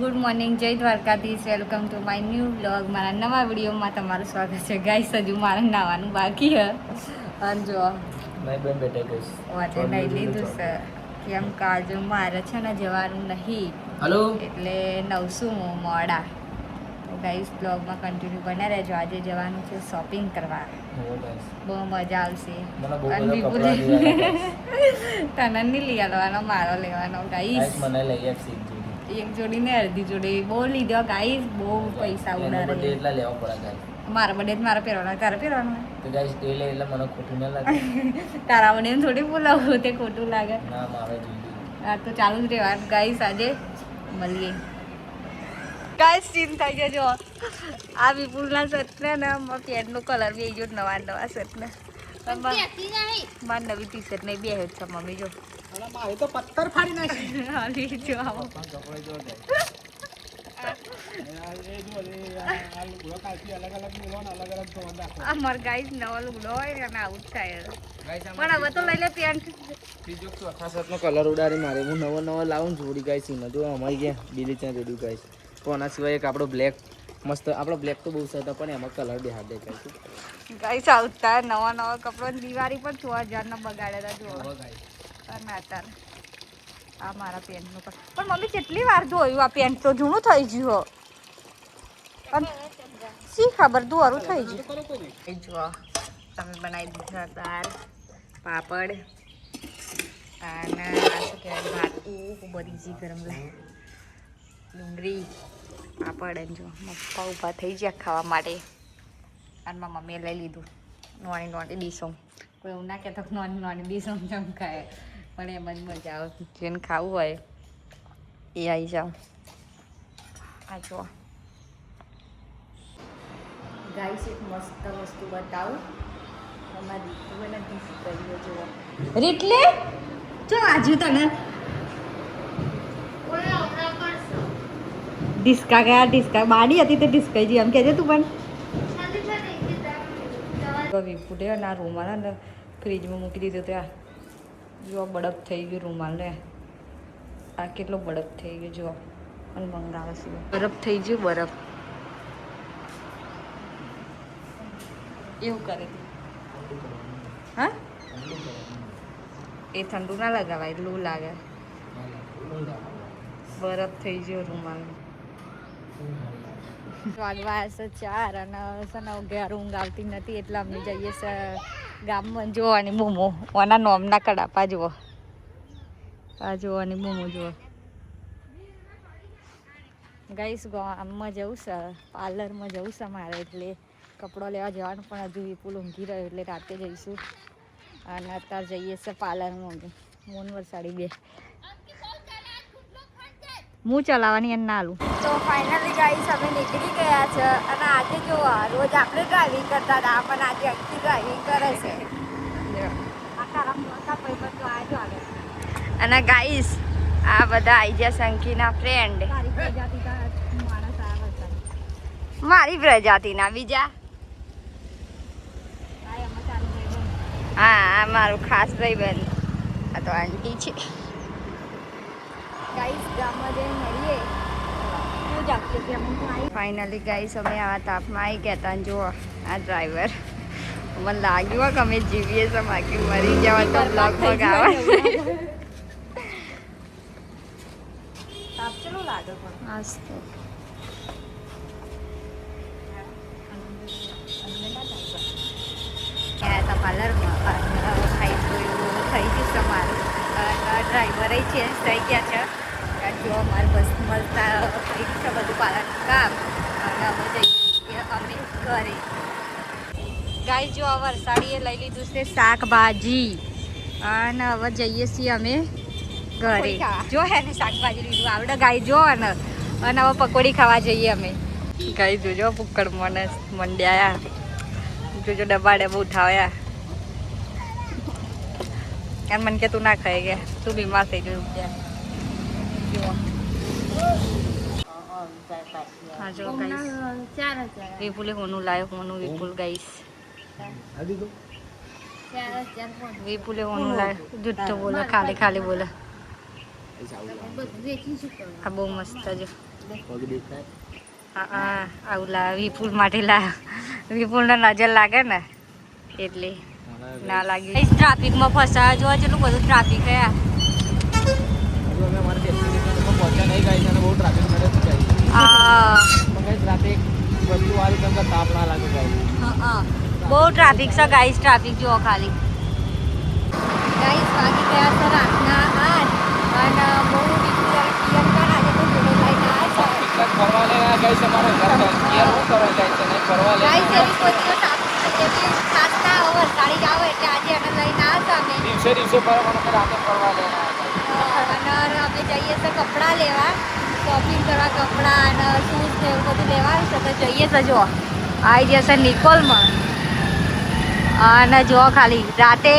Good morning, જય Dwarkadhish. Welcome to my new blog. મારા નવા વિડીયોમાં તમારું સ્વાગત છે. ગાઈસ, હજુ મારે નાવાનું બાકી છે. અને જો વાતે નહીં લીધું છે કેમ કે આજે મારે છે ને જવાનું નહીં, એટલે નવસું મોડા. તો ગાઈસ, બ્લોગમાં કન્ટિન્યુ બન્યા રહેજો. આજે જવાનું છે શોપિંગ કરવા, બહુ મજા આવશે. તને નહીં લઈ આવવાનો, મારો લેવાનો. ગાઈસ એક જોડી ને અડધી જોડી બહુ લીધો. ગાઈસ, બહુ પૈસા ઉડાડે. મારા બર્થડે મારે પહેરવાના, તારે પહેરવાનું તારા બર્થડે થોડી બોલાવું, તે ખોટું લાગે. હા, તો ચાલુ જ રહેવાનું. ગાઈસ, આજે મળીએ. ગાઈસ, સીન થઈ ગયા. જો આ વિપુલના શર્ટને ને પેન્ટનો કલર બી જો નવા નવા શર્ટને. મારી નવી ટી શર્ટ નહીં બે છે મમ્મી. જો મારે તો પથ્થર ફાડી નાખી. જો આવો અમાર ગાઈસ નવો લુગડો હોય ને આવું જ થાય. પણ હવે તો લઈ લે પેન્ટ. કલર ઉડાડી મારે હું નવો લાવું જોડી ગાઈસ. જો અમારી ગયા બીલી ત્યાં રેડી ગાઈસ. તો આના સિવાય એક આપણો બ્લેક મસ્ત, આપણો બ્લેક તો બહુ સરસ પણ એમાં કલર દેખાડ દેખાય છે ગાઈસ. આવતા નવા કપડો દિવાળી પર 6000 ના બગાડેલા. જો નાતાર આ મારા પેન્ટનું પણ મમ્મી કેટલી વાર ધોયું આ પેન્ટ? તો જૂનું થઈ ગયું. શી ખબર દોરું થઈ ગયું. જો તમે બનાવી દીધા દાળ, પાપડ અને આ શું કહેવાય ભાત. બધી જી ગરમ લાગે, ડુંગળી, પાપડ. અને જો મપ્પા ઊભા થઈ ગયા ખાવા માટે. અને મારા મમ્મીએ લઈ લીધું નાની ડીશો. કોઈ એવું ના કહેતો નાની ડીશો જેમ ખાય, પણ એમ જ મજા આવે. જેને ખાવું હોય એ આવી જાઓ. આ જો ગાઈસ, એક મસ્ત વસ્તુ બતાવું. અમારી દીકરીઓ નથી શીખવી. જુઓ રીટલે જો આજુ તને ડિસ્કા ગયા. ડિસ્કા બાડી હતી તે ડિસ્કાઈ જી એમ કહેજે તું. પણ વિપુટે ના રૂમાલ ને ફ્રીજમાં મૂકી દીધો ત્યાં. જો બરફ થઈ ગયું રૂમાલ ને. આ કેટલો બરફ થઈ ગયો જો. અને મંગાવે છે બરફ થઈ ગયું. બરફ એવું કરે. હા, એ ઠંડુ ના લગાવાય, લૂ લાગે. બરફ થઈ ગયો રૂમાલ. વાગવા છે 4 અને છે ને ઘેર ઊંઘ આવતી નથી, એટલે અમે જઈએ છે ગામમાં જોવાની મોમો. ઓના નોમના કડાપા જુઓ. આ જોવાની મોમો જુઓ. ગાઈસ, ગામમાં જવું છે, પાર્લરમાં જવું છે મારે, એટલે કપડો લેવા જવાનું. પણ હજુ વિપુલ ઊંઘી રહ્યો એટલે રાતે જઈશું. અને અત્યારે જઈએ છે પાર્લરમાં. મોન વરસાડી બે હું ચલાવવાની એને ના લઉં. તો ફાઇનલી ગાઈસ, અમે નીકળી ગયા છે. અને આજે જો રોજ આપણે ડ્રાઇવિંગ કરતા હતા, પણ આજે અક્કી ડ્રાઇવિંગ કરે છે. અને ગાઈસ, આ બધા આવી ગયા સંકીના ફ્રેન્ડ. મારી પ્રજાતિના બીજા. હા, મારું ખાસ ભાઈબંધ. આ તો આંટી છે. ગાઈસ, ગામમાં જઈને મળીએ. ફાઇનલી ગાઈસ, અમે આવા તાપમાં આવી ગયા હતા. જો આ ડ્રાઈવર, મને લાગ્યું કે અમે જીવીએ છે, બાકી મરી જવા તો બ્લોગમાં ગાવા. તાપ ચલો લાગે પણ આજ તો પાર્લરમાં થઈ ગયું તમારું. ડ્રાઈવરે ચેન્જ થઈ ગયા છે. જો અમારે બસ મળતા થઈ ગયું છે બધું પાર્લરનું કામ. અને અમે જઈએ અમે ઘરે. ગાય જો આ વરસાડીએ લઈ લીધું છે શાકભાજી. અને હવે જઈએ છીએ અમે ઘરે. જો હે ને શાકભાજી લીધું આવડે ગાય જો. અને હવે પકોડી ખાવા જઈએ અમે. ગાય જોજો પુક્કડ મને મંડ્યા. જોજો ડબ્બા ઉઠાવ્યા. એમ મને કે તું ના ખાઈ ગયા, તું બીમાર થઈ ગયું. હા જો ગાઈસ, વિપુલે હોનું લાવ્યો. હોનું વિપુલ ગાઈસ. વિપુલે હોનું લાવ્યો. જુઠ્ઠો બોલે, ખાલી બોલે. આ બહુ મસ્ત છે. પગ દેખાય. હા આવું લા વિપુલ માટે લા વિપુલને નજર લાગે ને એટલે ના લાગી. ટ્રાફિકમાં ફસાયા જોવા જેટલું બધું ટ્રાફિક હે. હજુ અમે અમારા ડેસ્ટિનેશન પર પહોંચ્યા નહીં ગાઈસ અને બહુ ટ્રાફિક મળે છે ગાઈસ. પણ ગાઈસ રાતે વસ્તુ વાળી તમને તાપ ના લાગે ગાઈસ. બહુ ટ્રાફિક છે ગાઈસ. ટ્રાફિક જુઓ ખાલી. ગાઈસ વાગી ગયા છે રાતના 8 અને બહુ વિપુલ અને પ્રિયંકા આજે તો જોડે લઈને આવ્યા છે. ફરવા લેવા ગાઈસ અમારા ઘર યાર હું કરવા ગાઈસ અને ફરવા લેવા ગાઈસ એવી કોઈ દિવસ એવી ખાસ ના હોય વરસાડી જ આવે એટલે આજે એને લઈને આવ્યા છે અમે. દિવસે ફરવા રાતે ફરવા લેવા અને અમે જઈએ તો કપડાં લેવા, શોપિંગ કરવા કપડાં અને શૂઝ ને એવું બધું લેવાનું છે તો જઈએ તો જો આવી જશે નિકોલમાં. અને જો ખાલી રાતે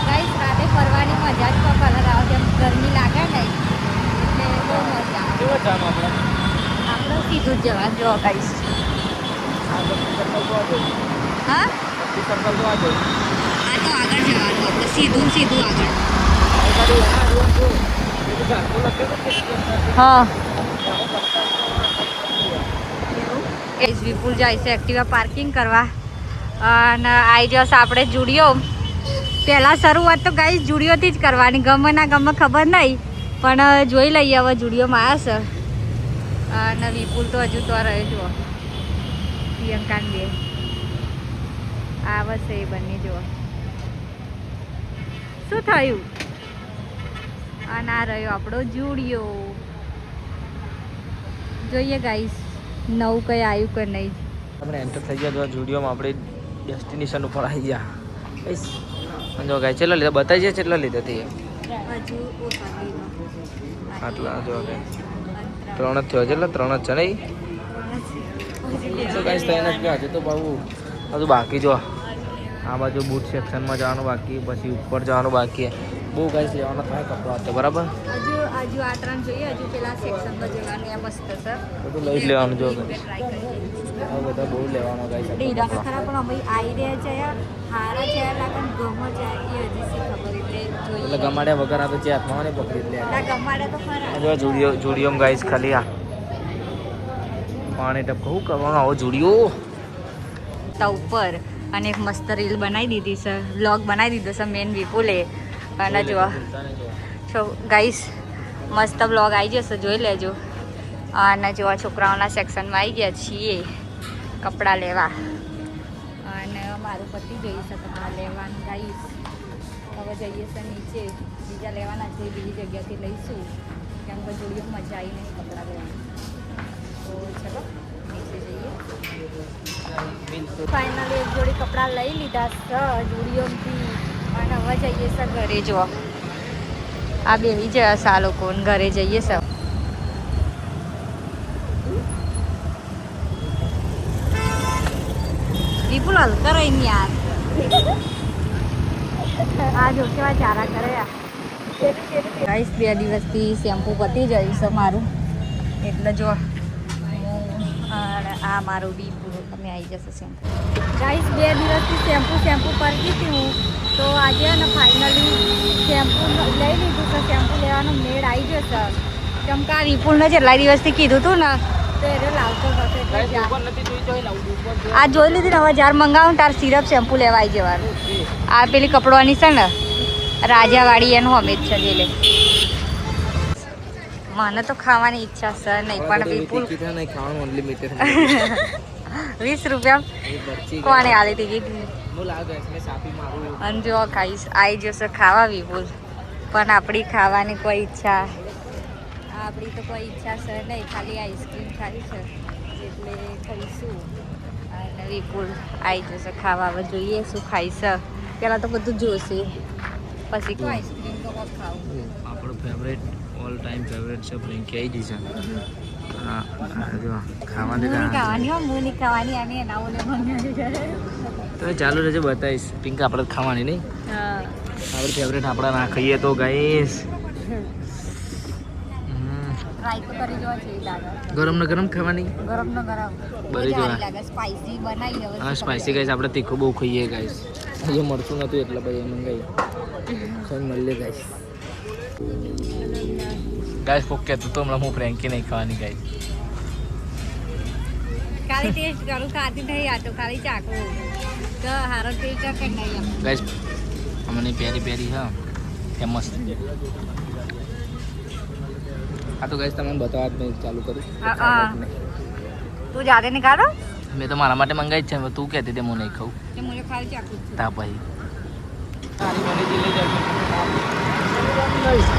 ગાઈસ રાતે ફરવાની મજા જ કલર આવે જેમ ગરમી લાગે ને એટલે બહુ મજા આવે. કેવો જાનો આપણે સીધું જ જવા જો ગાઈસ. હા આ તો આગળ જવાનું આપણે સીધું આગળ. હા વિપુલ જાય છે એક્ટિવા પાર્કિંગ કરવા અને આવી જશે આપણે જુડિયો. પહેલાં શરૂઆત તો ગાઈસ જુડિયોથી જ કરવાની, ગમે ના ગમે ખબર નહીં પણ જોઈ લઈએ હવે જુડિયોમાં આવ્યા છે. અને વિપુલ તો હજુ તો રહે જુઓ પ્રિયંકાન બે આવે છે એ બંને જુઓ. શું થયું? અને આ રહ્યો આપણો જુડિયો. જોઈએ ગાઈસ નવું કંઈ આવ્યું કે નહીં. આપણે એન્ટર થઈ ગયા તો જુડિયોમાં આપણે ડેસ્ટિનેશન ઉપર આવી ગયા ગાઈસ. જો ગાઈસ કેટલા લીધા બતાવી છે કેટલા લીધા તે આટલા જો ગાઈસ 3 જ થયો છે એટલે 3 જ છે નહીં તો ગાઈસ તો એને જ હજુ તો બહુ હજુ બાકી જો આ બાજુ બૂટ સેક્શનમાં જવાનું બાકી, પછી ઉપર જવાનું બાકી. બહુ ગાઈસ લેવાના થાય કપડાં હતા બરાબર. હજુ આ 3 જોઈએ, હજુ પેલા સેક્શનમાં જવાનું એ મસ્ત છે બધું લઈ જ લેવાનું જો ગાઈસ. ટ્રાય કરીએ. આ બધા બહુ લેવાનો ગાઈસ. ડીડા ખરા પણ અમે આવી રહ્યા છે હારા છે લાગે ગમો જાય એ હજી સી ખબર એટલે જોઈએ. એટલે ગમાડ્યા વગર આ તો જે હાથમાં ને પકડી લે. ગમાડે તો ખરા. જો જુડિયોમાં ગાઈસ ખાલી આ પાણી ટપ કહું કરવાનું આવો જુડિયો તા ઉપર અને એક મસ્ત રીલ બનાવી દીધી છે, વ્લોગ બનાવી દીધો છે મેન વિપુલે. અને જો ગાઈસ મસ્ત વ્લોગ આવી જશે જોઈ લેજો. અને જો છોકરાઓના સેક્શનમાં આવી ગયા છીએ કપડાં લેવા અને મારું પતિ જઈ છે કપડાં લેવાનું ગાઈસ. હવે જઈએ છે નીચે બીજા લેવાના છે, બીજી જગ્યાથી લઈશું કેમ કે જોડીઓ મજા આવી નહીં કપડાં લેવાની. તો ચલો નીચે જઈએ. ફાઇનલી એક જોડી કપડાં લઈ લીધા છે જોડીઓથી અને હવે જઈએ છે ઘરે. જો આ બેવી જ આ લોકો ઘરે જઈએ છે. વિપુલ હલકા રહી યાર. આ જો કેવા ચારા કરે. ગાઈસ 2 દિવસથી શેમ્પુ પતી જાય છે મારું એટલે જો આ મારું વિપુલ તમે આવી જશે શેમ્પુ. ગાઈસ 2 દિવસથી શેમ્પુ પરથી હતી હું તો આજે ને ફાઇનલી શેમ્પુ લઈ લીધું છે. શેમ્પુ લેવાનો મેળ આવી જશે કેમ કે આ વિપુલને જેટલા દિવસથી કીધું હતું ને તો એને લાવતો હતો એટલે આ જોઈ લીધી ને. હવે જ્યારે મંગાવું તાર સિરપ શેમ્પુ લેવા આવી જવાનું. આ પેલી કપડવાની છે ને રાજાવાળી એનું અમે જ છે જે લે. મને તો ખાવાની ઈચ્છા છે નહીં પણ વિપુલ 20 રૂપિયા કોને આલી ટિકિટ. અને જો ખાઈશ આવી જશે ખાવા વિપુલ પણ આપણી ખાવાની કોઈ ઈચ્છા આપણી તો કોઈ ઈચ્છા છે નહીં, ખાલી આઈસ્ક્રીમ ખાવી છે એટલે ખાઈશું. અને વિપુલ આવી જશે ખાવા. હવે જોઈએ શું ખાઈશ. પહેલાં તો બધું જોશે પછી કોઈ આઈસ્ક્રીમ તો કોક ખાવું. આપણો ફેવરેટ ઓલ ટાઈમ ફેવરેટ છે ફ્રેન્કી આવી જશે. હા જો ખાવાની ખાવાની આને એના ઓલે તો ચાલુ રહેજો બતાવીશ. પિંક આપણે ખાવાની નહીં આપણે ફેવરેટ આપણા ના ખાઈએ તો ગાઈસ. ટ્રાય તો કરી જોવા છે લાગે. ગરમ ને ગરમ ખાવાની. ગરમ નો ગરમ બરી જો લાગે સ્પાઈસી બનાવી હવે. હા સ્પાઈસી ગાઈસ આપણે તીખું બહુ ખાઈએ ગાઈસ. હજુ મળતું નતું એટલે ભાઈ મંગાઈ સર મળે ગાઈસ. ગાઈસ કોક કહેતું તો હમણાં હું ફ્રેન્કી નહીં ખાવાની ગાઈસ. ખાલી ટેસ્ટ કરું ખાતી નહીં આ તો ખાલી ચાખું તો હારો ટેસ્ટ કે નહીં એમ ગાઈસ અમને પેરી પેરી હા ફેમસ આ તો ગાઈસ તમને બતાવવા જ મેં ચાલુ કર્યું તું જાતે નીકાળો મેં તો મારા માટે મંગાવી જ છે હવે તું કહેતી તે હું નહીં ખાઉં કે મને ખાલી ચાખું તા પછી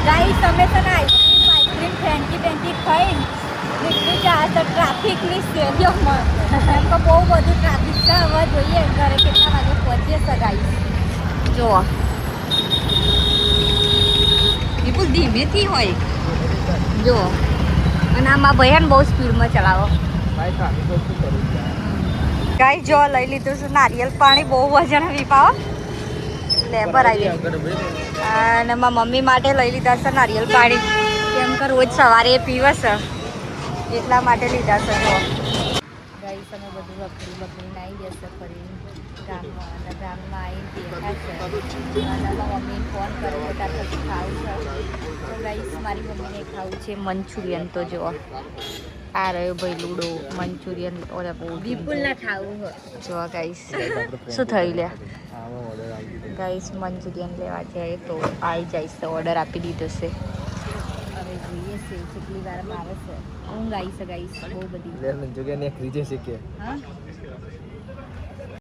ગાઈસ તમે તો ને આઈસ્ક્રીમ ફેન્કી ફેન્કી ખાઈને નીકળી જાય તો ટ્રાફિકની સ્ટેડિયમમાં એમ તો બહુ બધું ટ્રાફિક છે હવે જોઈએ ઘરે કેટલા વાગે પહોંચીએ છે ગાઈસ જુઓ બિલકુલ ધીમેથી હોય જુઓ અને આમાં ભૈયાને બહુ સ્પીડમાં ચલાવો ગાઈસ જો લઈ લીધું છે નારિયેલ પાણી બહુ વજન પીપાવો લે ભરાઈ અને મારા મમ્મી માટે લઈ લીધા છે નારિયેલ પાણી કેમ કે રોજ સવારે એ પીવે છે એટલા માટે લીધા છે જો ગાઈસ અમે બધું બકરીને આવી જશે ફરી ગામમાં અને ગામમાં આવીને બેઠા છે અને મારા મમ્મીને ફોન કર્યો હતા પછી ખાવું છે તો ગાઈસ મારી મમ્મીને ખાવું છે મંચુરિયન તો જો આ રહ્યો ભાઈ લૂડો મંચુરિયન ઓલા બહુ વિપુલ ના ખાવું જો ગાઈસ શું થયું લ્યા ગાઈસ મંચુરિયન લેવા જાય તો આવી જાય છે ઓર્ડર આપી દીધો છે હવે જોઈએ છે કેટલી વાર આવે છે ઊંઘ આવી છે ગાઈસ બહુ બધી મંચુરિયન એક રીજે છે કે હા